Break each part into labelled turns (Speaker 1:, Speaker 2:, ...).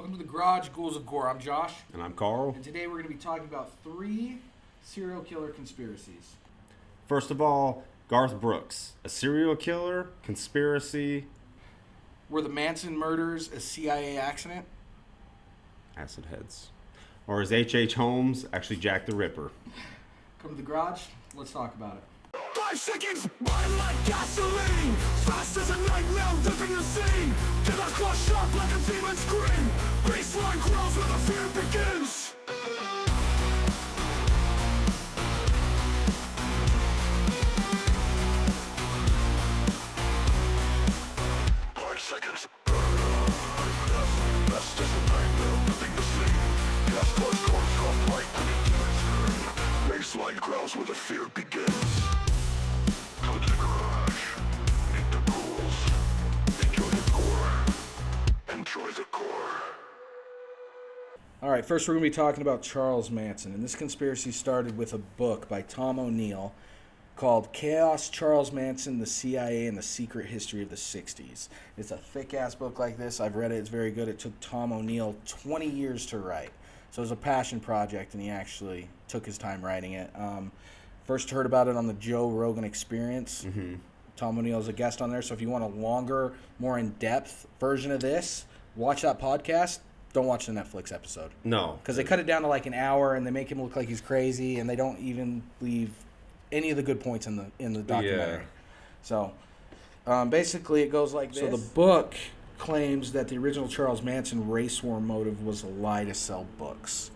Speaker 1: Welcome to the Garage Ghouls of Gore. I'm Josh.
Speaker 2: And I'm Carl.
Speaker 1: And today we're going to be talking about 3 serial killer conspiracies.
Speaker 2: First of all, Garth Brooks, a serial killer, conspiracy.
Speaker 1: Were the Manson murders a CIA accident?
Speaker 2: Acid heads. Or is H.H. Holmes actually Jack the Ripper?
Speaker 1: Come to the garage, let's talk about it.
Speaker 3: 5 seconds, burn like gasoline. Fast as a nightmare, dipping the scene. Till I crush up like a demon scream. Baseline grows where the fear begins. 5 seconds, fast as a nightmare, dipping the scene. Gas blood corpse off like a demon scream. Baseline grows where the fear begins. Come to the garage. Meet the ghouls. Enjoy the gore. Enjoy the gore.
Speaker 1: All right, first we're going to be talking about Charles Manson. And this conspiracy started with a book by Tom O'Neill called Chaos, Charles Manson, the CIA, and the Secret History of the 60s. It's a thick-ass book like this. I've read it. It's very good. It took Tom O'Neill 20 years to write. So it was a passion project, and he actually took his time writing it. First heard about it on the Joe Rogan Experience.
Speaker 2: Mm-hmm.
Speaker 1: Tom O'Neill's a guest on there, so if you want a longer, more in-depth version of this, watch that podcast. Don't watch the Netflix episode.
Speaker 2: No.
Speaker 1: Because they cut it down to like an hour, and they make him look like he's crazy, and they don't even leave any of the good points in the documentary.
Speaker 2: Yeah.
Speaker 1: So basically it goes like this. So the book claims that the original Charles Manson race war motive was a lie to sell books.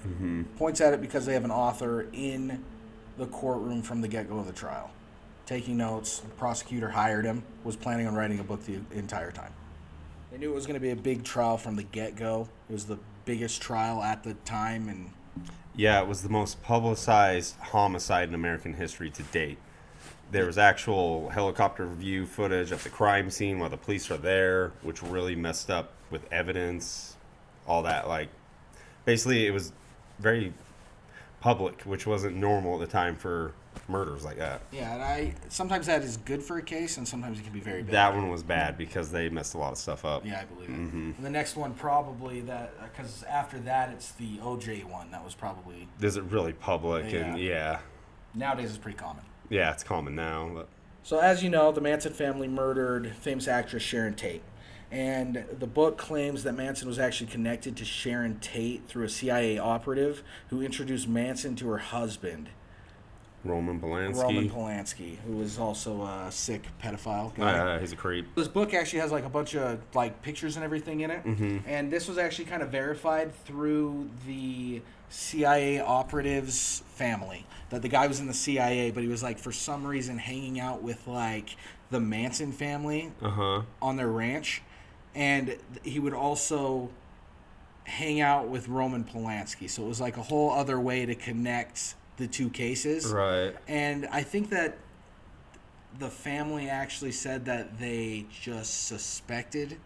Speaker 2: Mm-hmm.
Speaker 1: Points at it because they have an author in the courtroom from the get-go of the trial, taking notes. The prosecutor hired him, was planning on writing a book the entire time. They knew it was going to be a big trial from the get-go. It was the biggest trial at the time, and
Speaker 2: Yeah, it was the most publicized homicide in American history to date. There was actual helicopter view footage of the crime scene while the police are there, which really messed up with evidence, all that. Like, basically, it was very public, which wasn't normal at the time for murders like that.
Speaker 1: yeah, and sometimes that is good for a case, and sometimes it can be very bad.
Speaker 2: That one was bad because they messed a lot of stuff up.
Speaker 1: Yeah, I believe it.
Speaker 2: Mm-hmm.
Speaker 1: And the next one probably that, because after that it's the OJ one. That was probably,
Speaker 2: Is it really public?
Speaker 1: Yeah.
Speaker 2: And yeah,
Speaker 1: nowadays it's pretty common.
Speaker 2: it's common now. But
Speaker 1: So as you know, the Manson family murdered famous actress Sharon Tate. And the book claims that Manson was actually connected to Sharon Tate through a CIA operative who introduced Manson to her husband,
Speaker 2: Roman Polanski.
Speaker 1: Roman Polanski, who was also a sick pedophile guy.
Speaker 2: He's a creep.
Speaker 1: This book actually has like a bunch of like pictures and everything in it, and this was actually kind of verified through the CIA operative's family. That the guy was in the CIA, but he was like for some reason hanging out with like the Manson family on their ranch, and he would also hang out with Roman Polanski. So it was like a whole other way to connect the two cases.
Speaker 2: Right.
Speaker 1: And I think that the family actually said that they just suspected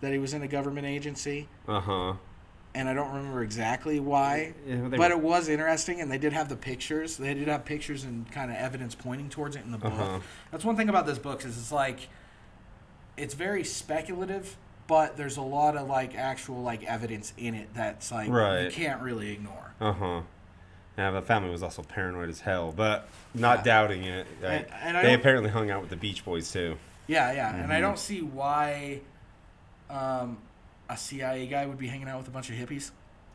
Speaker 1: that he was in a government agency. And I don't remember exactly why.
Speaker 2: Yeah,
Speaker 1: but it was interesting, and they did have the pictures. They did have pictures and kind of evidence pointing towards it in the book. That's one thing about this book is it's like, it's very speculative, but there's a lot of like actual like evidence in it that's like you can't really ignore.
Speaker 2: Yeah, the family was also paranoid as hell, but not doubting it. Like,
Speaker 1: And
Speaker 2: they apparently hung out with the Beach Boys too.
Speaker 1: Yeah. And I don't see why a CIA guy would be hanging out with a bunch of hippies.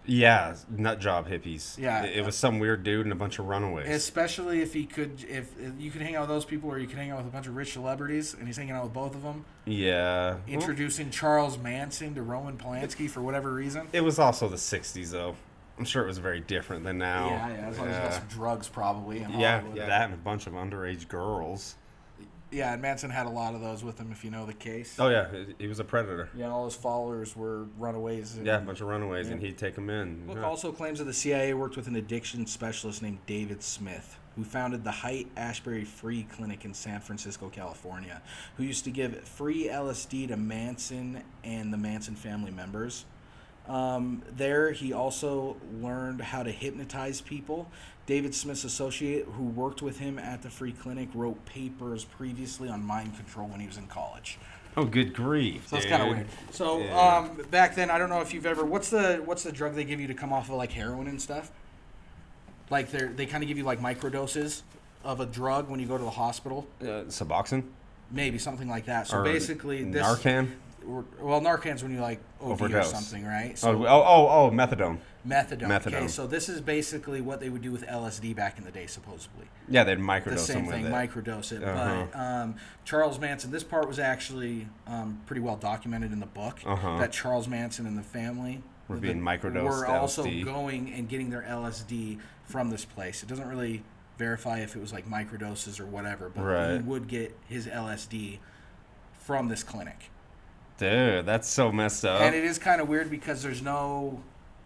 Speaker 2: Yeah, nut job hippies.
Speaker 1: Yeah.
Speaker 2: It was some weird dude and a bunch of runaways.
Speaker 1: Especially if you could hang out with those people, or you could hang out with a bunch of rich celebrities, and he's hanging out with both of them.
Speaker 2: Yeah.
Speaker 1: Introducing Charles Manson to Roman Polanski for whatever reason.
Speaker 2: It was also the 60s, though. I'm sure it was very different than now.
Speaker 1: Yeah, as long as you got some drugs, probably.
Speaker 2: Yeah, that and a bunch of underage girls.
Speaker 1: Yeah, and Manson had a lot of those with him, if you know the case.
Speaker 2: Oh, yeah, he was a predator.
Speaker 1: Yeah, all his followers were runaways.
Speaker 2: Yeah, a bunch of runaways, and he'd take them in.
Speaker 1: The book also claims that the CIA worked with an addiction specialist named David Smith, who founded the Haight-Ashbury Free Clinic in San Francisco, California, who used to give free LSD to Manson and the Manson family members. There, he also learned how to hypnotize people. David Smith's associate, who worked with him at the free clinic, wrote papers previously on mind control when he was in college.
Speaker 2: Oh, good grief!
Speaker 1: So it's kind of weird. So back then, I don't know if you've ever. What's the drug they give you to come off of like heroin and stuff? Like they kind of give you like microdoses of a drug when you go to the hospital.
Speaker 2: Suboxone?
Speaker 1: Maybe something like that. So
Speaker 2: Or
Speaker 1: basically, this
Speaker 2: Narcan?
Speaker 1: Well, Narcan's when you like OD or
Speaker 2: Overdose.
Speaker 1: something, right? So
Speaker 2: Methadone.
Speaker 1: methadone. Okay, so this is basically what they would do with LSD back in the day, supposedly.
Speaker 2: Yeah, they'd microdose
Speaker 1: The same
Speaker 2: them
Speaker 1: thing,
Speaker 2: with it.
Speaker 1: microdose it.
Speaker 2: Uh-huh.
Speaker 1: But Charles Manson, this part was actually pretty well documented in the book, that Charles Manson and the family
Speaker 2: Were being microdosed
Speaker 1: were also
Speaker 2: LSD.
Speaker 1: going and getting their LSD from this place. It doesn't really verify if it was like microdoses or whatever, but he
Speaker 2: Right.
Speaker 1: would get his LSD from this clinic.
Speaker 2: Dude, that's so messed up.
Speaker 1: And it is kind of weird because there's no,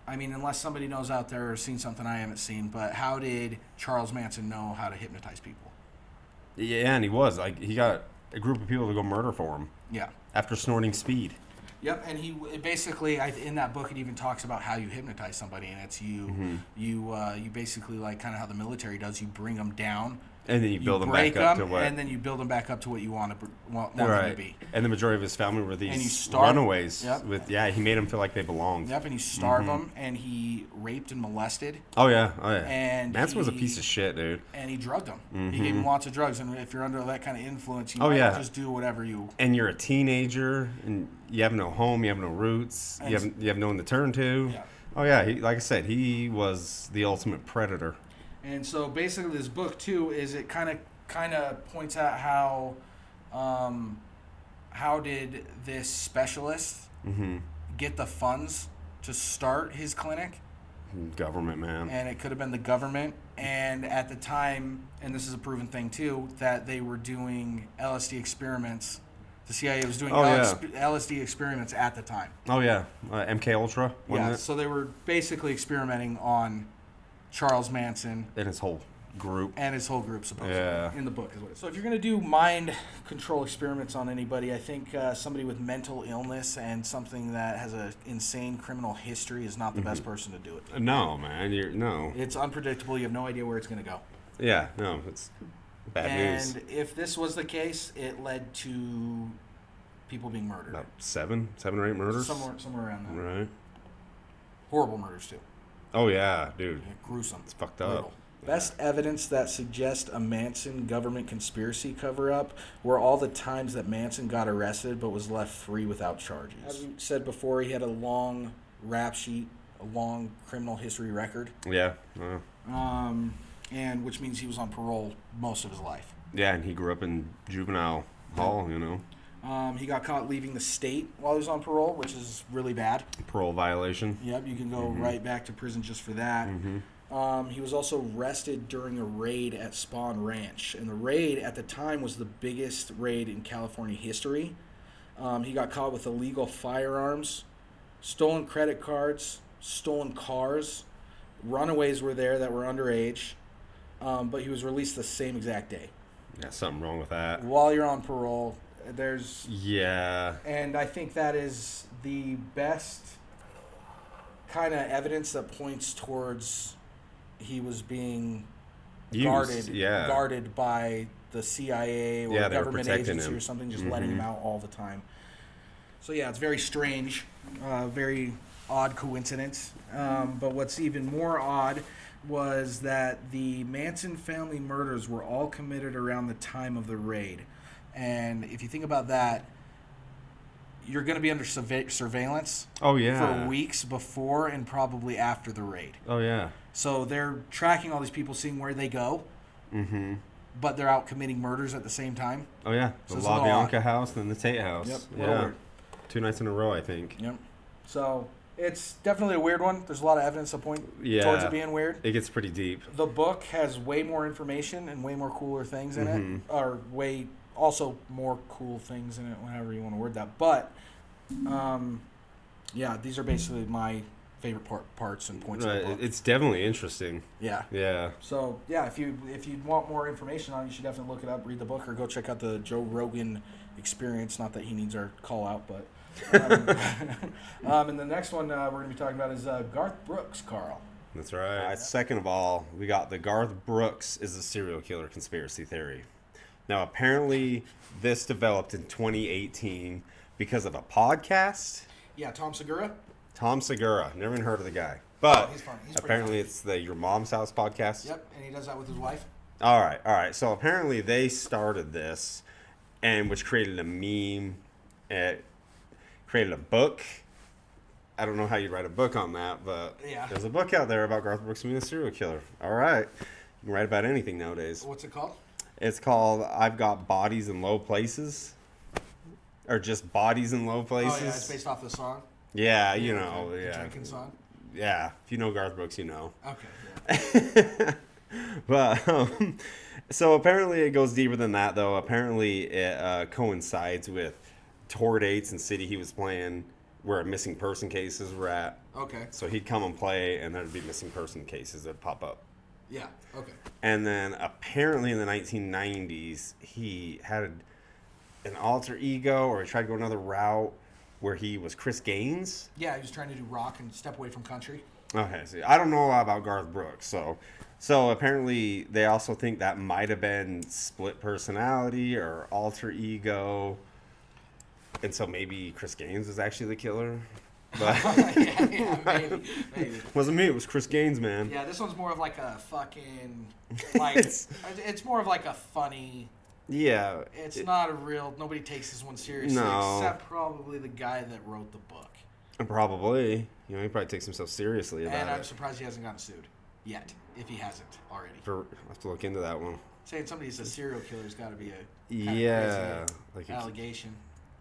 Speaker 1: I mean, unless somebody knows out there or seen something I haven't seen, but how did Charles Manson know how to hypnotize people?
Speaker 2: Yeah, and he was. Like, he got a group of people to go murder for him
Speaker 1: Yeah.
Speaker 2: after snorting speed.
Speaker 1: Yep, and he basically, in that book, it even talks about how you hypnotize somebody, and it's you basically, like kind of how the military does, you bring them down,
Speaker 2: And then you build them
Speaker 1: break
Speaker 2: back up
Speaker 1: them,
Speaker 2: to what...
Speaker 1: and then you build them back up to what you want them to
Speaker 2: right.
Speaker 1: be.
Speaker 2: And the majority of his family were
Speaker 1: And you
Speaker 2: these
Speaker 1: starve-
Speaker 2: runaways.
Speaker 1: Yep.
Speaker 2: He made them feel like they belonged.
Speaker 1: Yep, and you starve them, and he raped and molested,
Speaker 2: Oh, yeah.
Speaker 1: And
Speaker 2: Manson was a
Speaker 1: he-
Speaker 2: piece of shit, dude.
Speaker 1: and he drugged them. He gave them lots of drugs, and if you're under that kind of influence, you
Speaker 2: Oh,
Speaker 1: might
Speaker 2: yeah.
Speaker 1: just do whatever you...
Speaker 2: And you're a teenager, and you have no home, you have no roots,
Speaker 1: And
Speaker 2: you have no one to turn to.
Speaker 1: Yeah.
Speaker 2: Oh, yeah. Like I said, he was the ultimate predator.
Speaker 1: And so basically this book, too, is it kind of points out how did this specialist get the funds to start his clinic.
Speaker 2: Government, man.
Speaker 1: And it could have been the government. And at the time, and this is a proven thing too, that they were doing LSD experiments. The CIA was doing LSD experiments at the time.
Speaker 2: Oh, yeah. MK Ultra, wasn't
Speaker 1: Yeah,
Speaker 2: it?
Speaker 1: so they were basically experimenting on Charles Manson
Speaker 2: And his whole group.
Speaker 1: and his whole group, supposedly.
Speaker 2: Yeah.
Speaker 1: In the book is what it is. So if you're going to do mind control experiments on anybody, I think somebody with mental illness and something that has an insane criminal history is not the best person to do it.
Speaker 2: No, man. No.
Speaker 1: It's unpredictable. You have no idea where it's going to go.
Speaker 2: Yeah, no. It's bad news.
Speaker 1: And if this was the case, it led to people being murdered.
Speaker 2: About seven or eight murders?
Speaker 1: Somewhere around that.
Speaker 2: Right.
Speaker 1: Horrible murders, too.
Speaker 2: Oh, yeah, dude.
Speaker 1: Yeah, gruesome.
Speaker 2: It's fucked up.
Speaker 1: Brutal. Best evidence that suggests a Manson government conspiracy cover-up were all the times that Manson got arrested but was left free without charges. As we said before, he had a long rap sheet, a long criminal history record,
Speaker 2: Yeah.
Speaker 1: and which means he was on parole most of his life.
Speaker 2: Yeah, and he grew up in juvenile hall, you know.
Speaker 1: He got caught leaving the state while he was on parole, which is really bad.
Speaker 2: Parole violation.
Speaker 1: Yep, you can go right back to prison just for that. He was also arrested during a raid at Spawn Ranch. And the raid at the time was the biggest raid in California history. He got caught with illegal firearms, stolen credit cards, stolen cars. Runaways were there that were underage. But he was released the same exact day.
Speaker 2: Yeah, something wrong with that.
Speaker 1: While you're on parole, there's...
Speaker 2: Yeah.
Speaker 1: And I think that is the best kind of evidence that points towards he was being guarded by the CIA or
Speaker 2: Yeah, they were
Speaker 1: government
Speaker 2: protecting
Speaker 1: agency
Speaker 2: him.
Speaker 1: or something, just letting him out all the time. So yeah, it's very strange, very odd coincidence. But what's even more odd was that the Manson family murders were all committed around the time of the raid. And if you think about that, you're going to be under surveillance for weeks before and probably after the raid.
Speaker 2: Oh, yeah.
Speaker 1: So they're tracking all these people, seeing where they go, but they're out committing murders at the same time.
Speaker 2: Oh, yeah.
Speaker 1: So
Speaker 2: The
Speaker 1: it's a
Speaker 2: La
Speaker 1: little
Speaker 2: Bianca
Speaker 1: odd.
Speaker 2: house and the Tate house.
Speaker 1: Yep.
Speaker 2: Yeah. 2 nights in a row, I think.
Speaker 1: Yep. So it's definitely a weird one. There's a lot of evidence to point towards it being weird.
Speaker 2: It gets pretty deep.
Speaker 1: The book has way more information and way more cooler things in it, or way also more cool things in it, however you want to word that. But, yeah, these are basically my favorite parts and points of the book.
Speaker 2: It's definitely interesting.
Speaker 1: Yeah.
Speaker 2: Yeah.
Speaker 1: So, yeah, if you want more information on it, you should definitely look it up, read the book, or go check out the Joe Rogan Experience. Not that he needs our call out, but... and the next one we're going to be talking about is Garth Brooks, Carl.
Speaker 2: That's right. Second of all, we got the Garth Brooks is a serial killer conspiracy theory. Now, apparently, this developed in 2018 because of a podcast.
Speaker 1: Yeah, Tom Segura.
Speaker 2: Tom Segura. Never even heard of the guy. But
Speaker 1: he's funny. He's
Speaker 2: apparently it's the Your Mom's House podcast.
Speaker 1: Yep, and he does that with his wife.
Speaker 2: All right. So apparently they started this, and which created a meme. It created a book. I don't know how you write a book on that, but
Speaker 1: Yeah.
Speaker 2: there's a book out there about Garth Brooks being a serial killer. All right. You can write about anything nowadays.
Speaker 1: What's it called?
Speaker 2: It's called I've Got Bodies in Low Places. Or just Bodies in Low Places.
Speaker 1: Oh, yeah, it's based off the song.
Speaker 2: Yeah,
Speaker 1: The
Speaker 2: yeah.
Speaker 1: drinking song.
Speaker 2: Yeah, if you know Garth Brooks, you know.
Speaker 1: Okay. Yeah.
Speaker 2: But so apparently it goes deeper than that, though. Apparently it coincides with tour dates and city he was playing where missing person cases were at.
Speaker 1: Okay.
Speaker 2: So he'd come and play, and there'd be missing person cases that pop up.
Speaker 1: Yeah. Okay.
Speaker 2: And then apparently in the 1990s, he had an alter ego, or he tried to go another route where he was Chris Gaines.
Speaker 1: Yeah, he was trying to do rock and step away from country.
Speaker 2: Okay, see, I don't know a lot about Garth Brooks, so apparently they also think that might have been split personality or alter ego, and so maybe Chris Gaines is actually the killer. But
Speaker 1: yeah, maybe.
Speaker 2: wasn't me. It was Chris Gaines, man.
Speaker 1: Yeah, this one's more of like a fucking like it's more of like a funny.
Speaker 2: Yeah.
Speaker 1: It's not a real. Nobody takes this one seriously,
Speaker 2: No.
Speaker 1: except probably the guy that wrote the book.
Speaker 2: Probably. He probably takes himself seriously about
Speaker 1: And I'm
Speaker 2: it.
Speaker 1: surprised he hasn't gotten sued yet, if he hasn't already.
Speaker 2: I'll have to look into that one.
Speaker 1: Saying somebody's a serial killer's got to be a kinda
Speaker 2: Yeah.
Speaker 1: crazy allegation.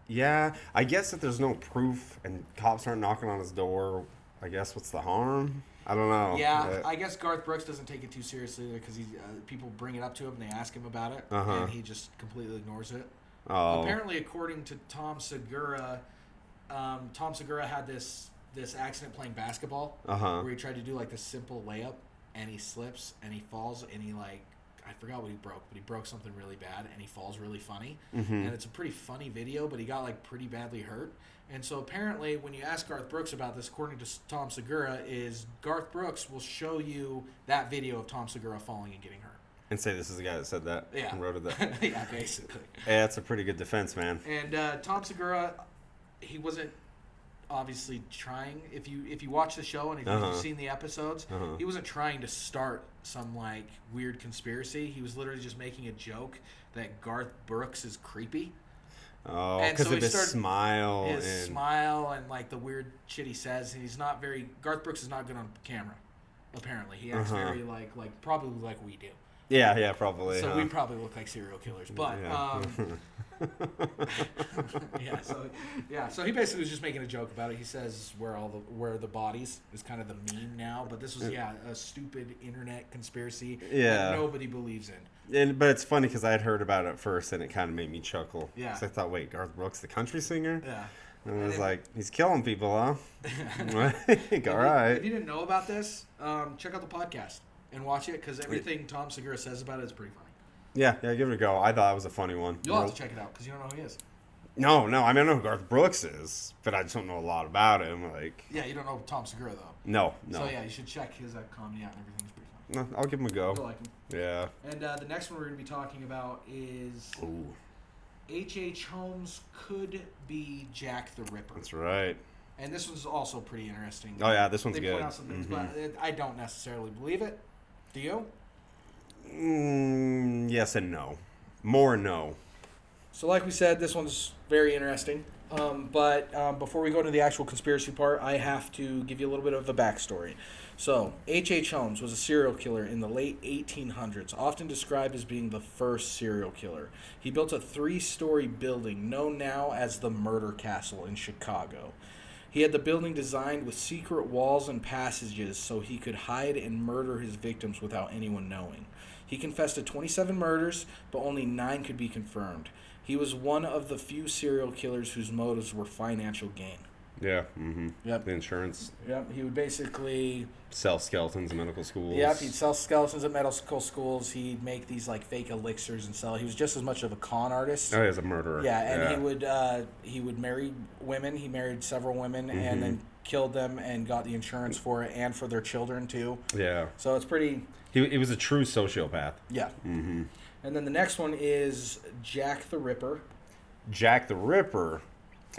Speaker 2: Yeah, I guess if there's no proof and cops aren't knocking on his door, I guess what's the harm? I don't know.
Speaker 1: Yeah, I guess Garth Brooks doesn't take it too seriously because people bring it up to him and they ask him about it, and he just completely ignores it.
Speaker 2: Oh.
Speaker 1: Apparently, according to Tom Segura, Tom Segura had this accident playing basketball where he tried to do like this simple layup, and he slips and he falls and he I forgot what he broke, but he broke something really bad, and he falls really funny. And it's a pretty funny video, but he got like pretty badly hurt. And so apparently, when you ask Garth Brooks about this, according to Tom Segura, is Garth Brooks will show you that video of Tom Segura falling and getting hurt.
Speaker 2: And say this is the guy that said that and wrote that.
Speaker 1: Yeah, basically.
Speaker 2: Yeah, that's a pretty good defense, man.
Speaker 1: And Tom Segura, he wasn't obviously trying. If you watch the show and if you've seen the episodes, he wasn't trying to start some like weird conspiracy. He was literally just making a joke that Garth Brooks is creepy.
Speaker 2: Oh,
Speaker 1: And
Speaker 2: because
Speaker 1: so
Speaker 2: of
Speaker 1: he
Speaker 2: his
Speaker 1: started-
Speaker 2: smile.
Speaker 1: His
Speaker 2: and
Speaker 1: smile and like the weird shit he says, and he's not very. Garth Brooks is not good on camera. Apparently, he acts very like probably like we do.
Speaker 2: Yeah, probably.
Speaker 1: So we probably look like serial killers, but
Speaker 2: Yeah.
Speaker 1: So he basically was just making a joke about it. He says where the bodies is kind of the meme now, but this was a stupid internet conspiracy that nobody believes in.
Speaker 2: But it's funny because I had heard about it first, and it kind of made me chuckle.
Speaker 1: Yeah.
Speaker 2: So I thought, wait, Garth Brooks, the country singer?
Speaker 1: Yeah.
Speaker 2: And I was like, he's killing people, huh? Like, all right.
Speaker 1: If you didn't know about this, check out the podcast and watch it because everything Tom Segura says about it is pretty funny.
Speaker 2: Yeah, give it a go. I thought it was a funny one.
Speaker 1: You'll have to check it out because you don't know who he is.
Speaker 2: No, I mean, I know who Garth Brooks is, but I just don't know a lot about him. Like,
Speaker 1: Yeah, you don't know Tom Segura though.
Speaker 2: no.
Speaker 1: So yeah, you should check his comedy out and everything's pretty funny.
Speaker 2: No, I'll give him a go.
Speaker 1: You'll like him.
Speaker 2: Yeah.
Speaker 1: And the next one we're going to be talking about is
Speaker 2: Ooh,
Speaker 1: H.H. Holmes could be Jack the Ripper.
Speaker 2: that's right.
Speaker 1: And this one's also pretty interesting.
Speaker 2: Oh, yeah, this one's
Speaker 1: they
Speaker 2: good.
Speaker 1: point out some things, but I don't necessarily believe it. Do you?
Speaker 2: Yes and no. More no.
Speaker 1: So like we said, this one's very interesting. But before we go into the actual conspiracy part, I have to give you a little bit of a backstory. So, H.H. Holmes was a serial killer in the late 1800s, often described as being the first serial killer. He built a 3-story building known now as the Murder Castle in Chicago. He had the building designed with secret walls and passages so he could hide and murder his victims without anyone knowing. He confessed to 27 murders, but only 9 could be confirmed. He was one of the few serial killers whose motives were financial gain.
Speaker 2: Yeah.
Speaker 1: Yep.
Speaker 2: The insurance.
Speaker 1: Yep, he would basically...
Speaker 2: Sell skeletons in medical schools.
Speaker 1: Yep, he'd sell skeletons at medical schools. He'd make these like fake elixirs and sell. He was just as much of a con artist.
Speaker 2: Oh, he's a murderer.
Speaker 1: Yeah, and he would marry women. He married several women and then killed them and got the insurance for it and for their children too.
Speaker 2: Yeah.
Speaker 1: So it's pretty...
Speaker 2: He was a true sociopath.
Speaker 1: Yeah. And then the next one is Jack the Ripper.
Speaker 2: Jack the Ripper,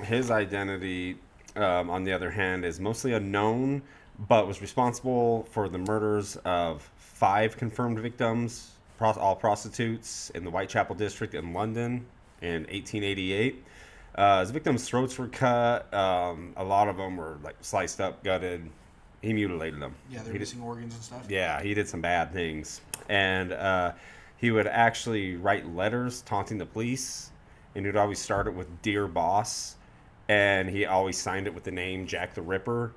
Speaker 2: his identity, on the other hand, is mostly unknown, but was responsible for the murders of 5 confirmed victims, all prostitutes, in the Whitechapel district in London in 1888. His victims' throats were cut. A lot of them were like sliced up, gutted. He mutilated them.
Speaker 1: Yeah, they're missing organs and stuff.
Speaker 2: Yeah, he did some bad things. And he would actually write letters taunting the police. And he'd always start it with "Dear Boss." And he always signed it with the name Jack the Ripper.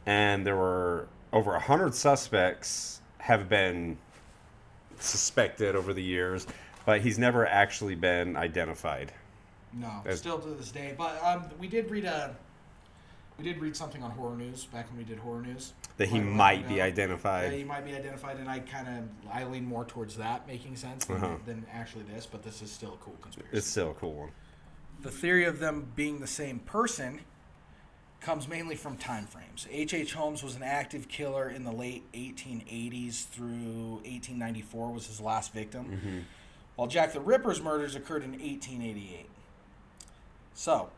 Speaker 2: And there were over 100 suspects have been suspected over the years. But he's never actually been identified.
Speaker 1: No, still to this day. But we did read something on Horror News back when we did Horror News.
Speaker 2: That he might be identified.
Speaker 1: Yeah, he might be identified, and I lean more towards that making sense than actually this, but this is still a cool conspiracy.
Speaker 2: It's still a cool one.
Speaker 1: The theory of them being the same person comes mainly from time frames. H.H. Holmes was an active killer in the late 1880s through 1894 was his last victim, while Jack the Ripper's murders occurred in 1888. So,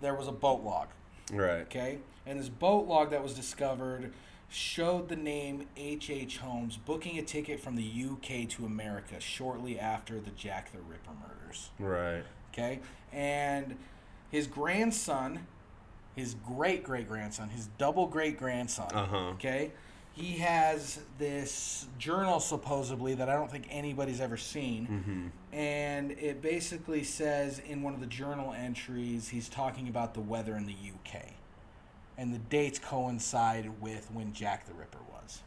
Speaker 1: there was a boat log.
Speaker 2: Right.
Speaker 1: Okay? And this boat log that was discovered showed the name H.H. Holmes booking a ticket from the UK to America shortly after the Jack the Ripper murders.
Speaker 2: Right.
Speaker 1: Okay? And his grandson, his great-great-grandson, his double-great-grandson, okay? He has this journal, supposedly, that I don't think anybody's ever seen. And it basically says in one of the journal entries, he's talking about the weather in the UK. And the dates coincide with when Jack the Ripper was.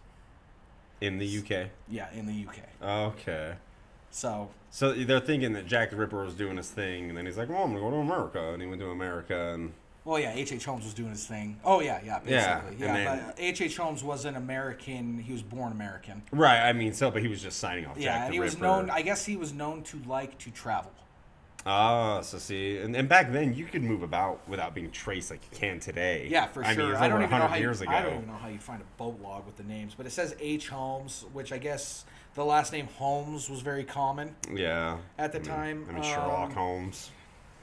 Speaker 2: In the UK?
Speaker 1: Yeah, in the UK.
Speaker 2: Okay.
Speaker 1: So
Speaker 2: they're thinking that Jack the Ripper was doing his thing, and then he's like, well, I'm going to go to America. And he went to America, and...
Speaker 1: Well, yeah, H.H. Holmes was doing his thing. Oh, yeah, basically.
Speaker 2: Yeah,
Speaker 1: but H.H. Holmes was an American. He was born American.
Speaker 2: Right, I mean, but he was just signing off Jack the Ripper.
Speaker 1: Yeah, and he was known, I guess he was known to like to travel.
Speaker 2: Oh, so see, and back then you could move about without being traced like you can today.
Speaker 1: Yeah, for sure.
Speaker 2: I mean, it's
Speaker 1: I
Speaker 2: over
Speaker 1: don't even know
Speaker 2: 100 years ago.
Speaker 1: I don't even know how you find a boat log with the names, but it says H. Holmes, which I guess the last name Holmes was very common.
Speaker 2: Yeah.
Speaker 1: At the time.
Speaker 2: I mean, Sherlock Holmes.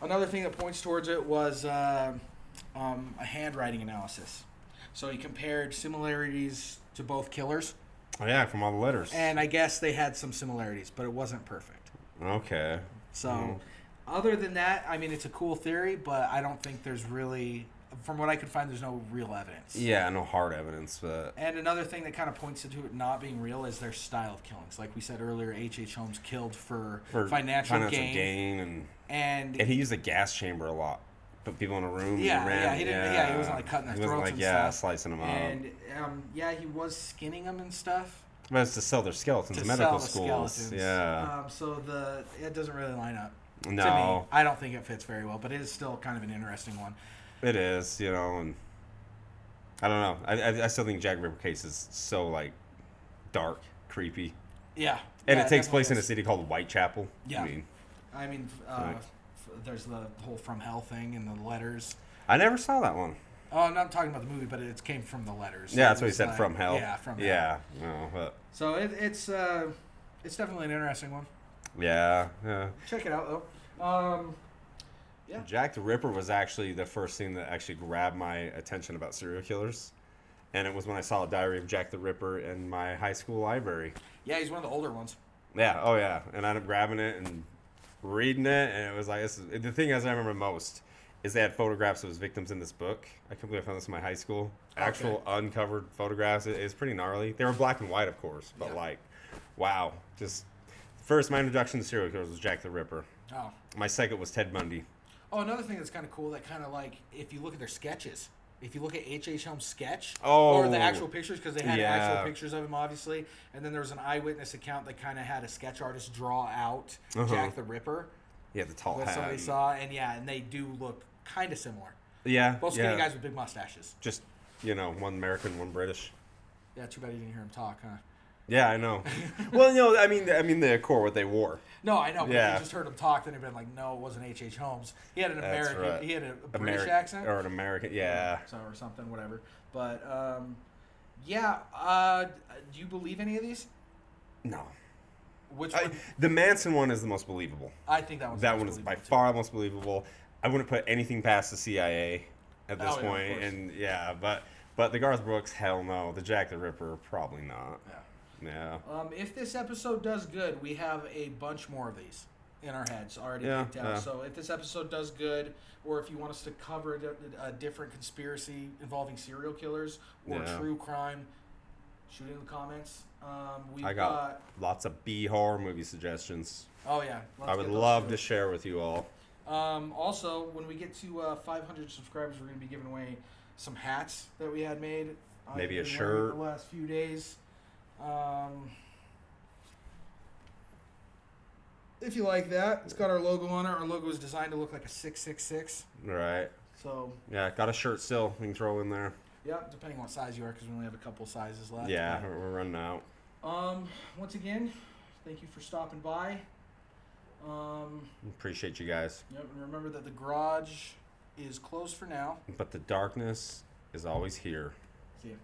Speaker 1: Another thing that points towards it was a handwriting analysis. So he compared similarities to both killers.
Speaker 2: Oh yeah, from all the letters.
Speaker 1: And I guess they had some similarities, but it wasn't perfect.
Speaker 2: Okay.
Speaker 1: So, other than that, I mean, it's a cool theory, but I don't think there's really, from what I could find, there's no real evidence.
Speaker 2: Yeah, no hard evidence, but...
Speaker 1: And another thing that kind of points to it not being real is their style of killings. Like we said earlier, H.H. Holmes killed for financial gain. And
Speaker 2: he used a gas chamber a lot. Put people in a room.
Speaker 1: Yeah,
Speaker 2: he ran,
Speaker 1: he wasn't like cutting their throats and stuff.
Speaker 2: Slicing them up.
Speaker 1: And he was skinning them and stuff.
Speaker 2: But it's to sell their skeletons in medical schools. Yeah.
Speaker 1: So it doesn't really line up.
Speaker 2: No.
Speaker 1: To me, I don't think it fits very well, but it is still kind of an interesting one.
Speaker 2: It is, and I don't know. I still think Jack Ripper case is so like dark, creepy.
Speaker 1: Yeah.
Speaker 2: And it takes place in a city called Whitechapel.
Speaker 1: Yeah. There's the whole From Hell thing and the letters.
Speaker 2: I never saw that one.
Speaker 1: Oh, I'm not talking about the movie, but it came from the letters.
Speaker 2: Yeah, that's what he said, From Hell.
Speaker 1: Yeah, From Hell.
Speaker 2: Yeah. No, but...
Speaker 1: So it's definitely an interesting one.
Speaker 2: Yeah.
Speaker 1: Check it out, though. Yeah.
Speaker 2: Jack the Ripper was actually the first thing that actually grabbed my attention about serial killers. And it was when I saw a diary of Jack the Ripper in my high school library.
Speaker 1: Yeah, he's one of the older ones.
Speaker 2: Yeah, oh yeah. And I ended up grabbing it and reading it, and it was like, the thing as I remember most is they had photographs of his victims in this book. I can't believe I found this in my high school. Actual uncovered photographs. It's pretty gnarly. They were black and white, of course, but wow. Just first, my introduction to serial killers was Jack the Ripper.
Speaker 1: Oh.
Speaker 2: My second was Ted Bundy.
Speaker 1: Oh, another thing that's kind of cool, that kind of like, if you look at their sketches, if you look at H.H. Holmes' sketch, or the actual pictures, because they had actual pictures of him, obviously, and then there was an eyewitness account that kind of had a sketch artist draw out Jack the Ripper.
Speaker 2: Yeah, the tall
Speaker 1: that
Speaker 2: hat.
Speaker 1: Somebody saw, and they do look kind of similar.
Speaker 2: Yeah.
Speaker 1: Both skinny guys with big mustaches.
Speaker 2: Just, one American, one British.
Speaker 1: Yeah, too bad you didn't hear him talk, huh?
Speaker 2: Yeah, I know. Well, I mean the core, what they wore.
Speaker 1: No, I know, but if you just heard him talk, then you'd been like, no, it wasn't H.H. Holmes. He had an American, he had a British accent.
Speaker 2: Or an American, yeah.
Speaker 1: Or something, whatever. But, do you believe any of these?
Speaker 2: No.
Speaker 1: Which one?
Speaker 2: The Manson one is the most believable.
Speaker 1: I think that
Speaker 2: One is by far the most believable. I wouldn't put anything past the CIA at this point, and but the Garth Brooks, hell no. The Jack the Ripper, probably not. Yeah.
Speaker 1: If this episode does good, we have a bunch more of these in our heads already picked out.
Speaker 2: Yeah.
Speaker 1: So if this episode does good, or if you want us to cover a different conspiracy involving serial killers or true crime, shoot it in the comments.
Speaker 2: I got lots of B horror movie suggestions.
Speaker 1: Oh yeah,
Speaker 2: I would love to share with you all.
Speaker 1: Also, when we get to 500 subscribers, we're going to be giving away some hats that we had made.
Speaker 2: Maybe a shirt.
Speaker 1: The last few days. If you like that, it's got our logo on it. Our logo is designed to look like a 666.
Speaker 2: Right.
Speaker 1: So.
Speaker 2: Yeah, got a shirt still we can throw in there.
Speaker 1: Yeah, depending on what size you are, because we only have a couple sizes left.
Speaker 2: Yeah, we're running out.
Speaker 1: Once again, thank you for stopping by.
Speaker 2: Appreciate you guys.
Speaker 1: Yep, and remember that the garage is closed for now.
Speaker 2: But the darkness is always here.
Speaker 1: See ya.